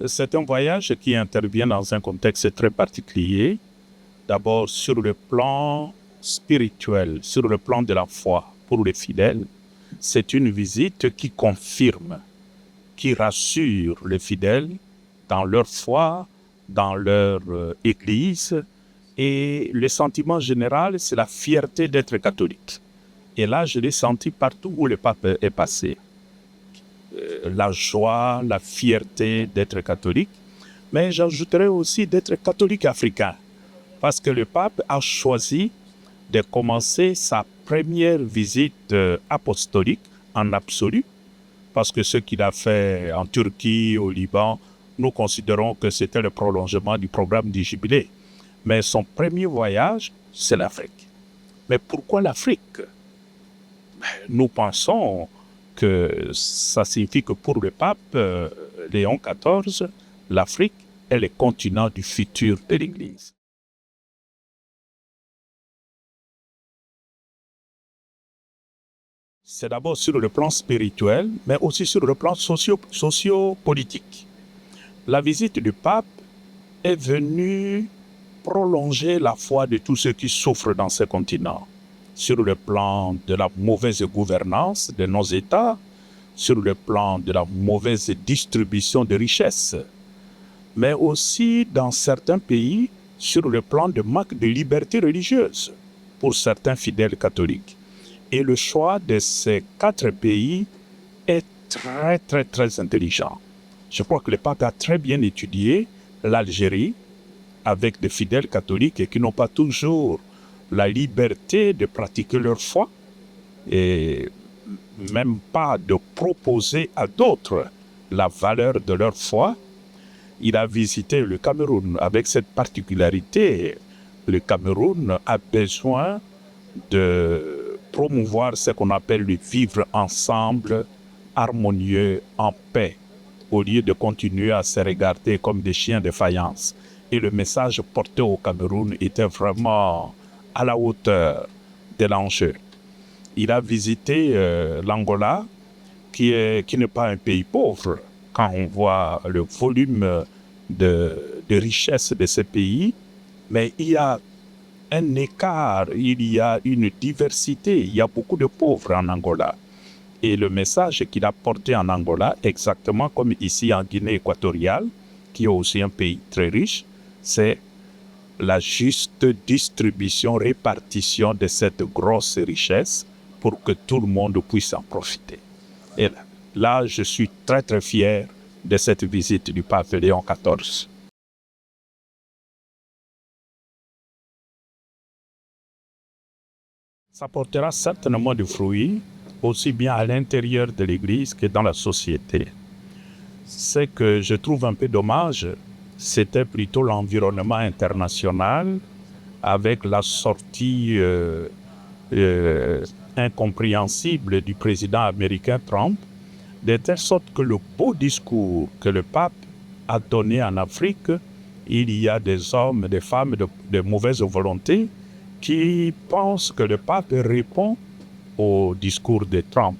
C'est un voyage qui intervient dans un contexte très particulier. D'abord sur le plan spirituel, sur le plan de la foi pour les fidèles. C'est une visite qui confirme, qui rassure les fidèles dans leur foi, dans leur église. Et le sentiment général, c'est la fierté d'être catholique. Et là, je l'ai senti partout où le pape est passé. La joie, la fierté d'être catholique. Mais j'ajouterais aussi d'être catholique africain. Parce que le pape a choisi de commencer sa première visite apostolique en absolu. Parce que ce qu'il a fait en Turquie, au Liban, nous considérons que c'était le prolongement du programme du Jubilé. Mais son premier voyage, c'est l'Afrique. Mais pourquoi l'Afrique? Nous pensons que ça signifie que pour le pape Léon XIV, l'Afrique est le continent du futur de l'Église. C'est d'abord sur le plan spirituel, mais aussi sur le plan socio-politique. La visite du pape est venue prolonger la foi de tous ceux qui souffrent dans ce continent, sur le plan de la mauvaise gouvernance de nos États, sur le plan de la mauvaise distribution de richesses, mais aussi dans certains pays sur le plan de manque de liberté religieuse pour certains fidèles catholiques. Et le choix de ces 4 pays est très, très, très intelligent. Je crois que le pape a très bien étudié l'Algérie avec des fidèles catholiques qui n'ont pas toujours la liberté de pratiquer leur foi et même pas de proposer à d'autres la valeur de leur foi. Il a visité le Cameroun avec cette particularité. Le Cameroun a besoin de promouvoir ce qu'on appelle le vivre ensemble, harmonieux, en paix, au lieu de continuer à se regarder comme des chiens de faïence. Et le message porté au Cameroun était vraiment à la hauteur de l'enjeu. Il a visité l'Angola, qui n'est pas un pays pauvre. Quand on voit le volume de richesse de ce pays, mais il y a un écart, il y a une diversité, il y a beaucoup de pauvres en Angola. Et le message qu'il a porté en Angola, exactement comme ici en Guinée équatoriale, qui est aussi un pays très riche, c'est la juste distribution, répartition de cette grosse richesse pour que tout le monde puisse en profiter. Et là, je suis très très fier de cette visite du pape Léon XIV. Ça portera certainement du fruit, aussi bien à l'intérieur de l'Église que dans la société. Ce que je trouve un peu dommage, c'était plutôt l'environnement international avec la sortie incompréhensible du président américain Trump, de telle sorte que le beau discours que le pape a donné en Afrique, il y a des hommes, des femmes de mauvaise volonté qui pensent que le pape répond au discours de Trump.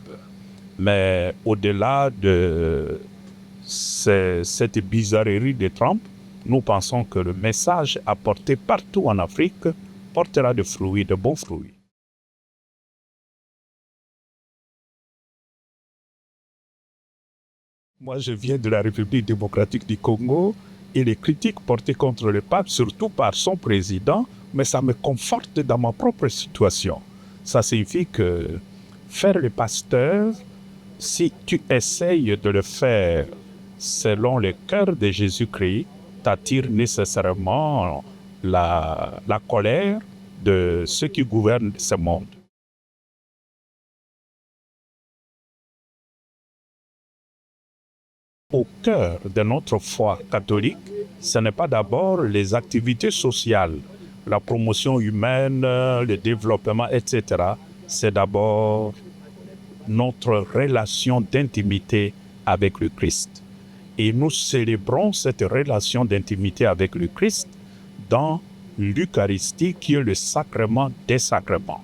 Mais au-delà de cette bizarrerie de Trump, nous pensons que le message apporté partout en Afrique portera de fruits, de bons fruits. Moi, je viens de la République démocratique du Congo et les critiques portées contre le pape, surtout par son président, mais ça me conforte dans ma propre situation. Ça signifie que faire le pasteur, si tu essayes de le faire selon le cœur de Jésus-Christ, t'attire nécessairement la colère de ceux qui gouvernent ce monde. Au cœur de notre foi catholique, ce n'est pas d'abord les activités sociales, la promotion humaine, le développement, etc. C'est d'abord notre relation d'intimité avec le Christ. Et nous célébrons cette relation d'intimité avec le Christ dans l'Eucharistie qui est le sacrement des sacrements.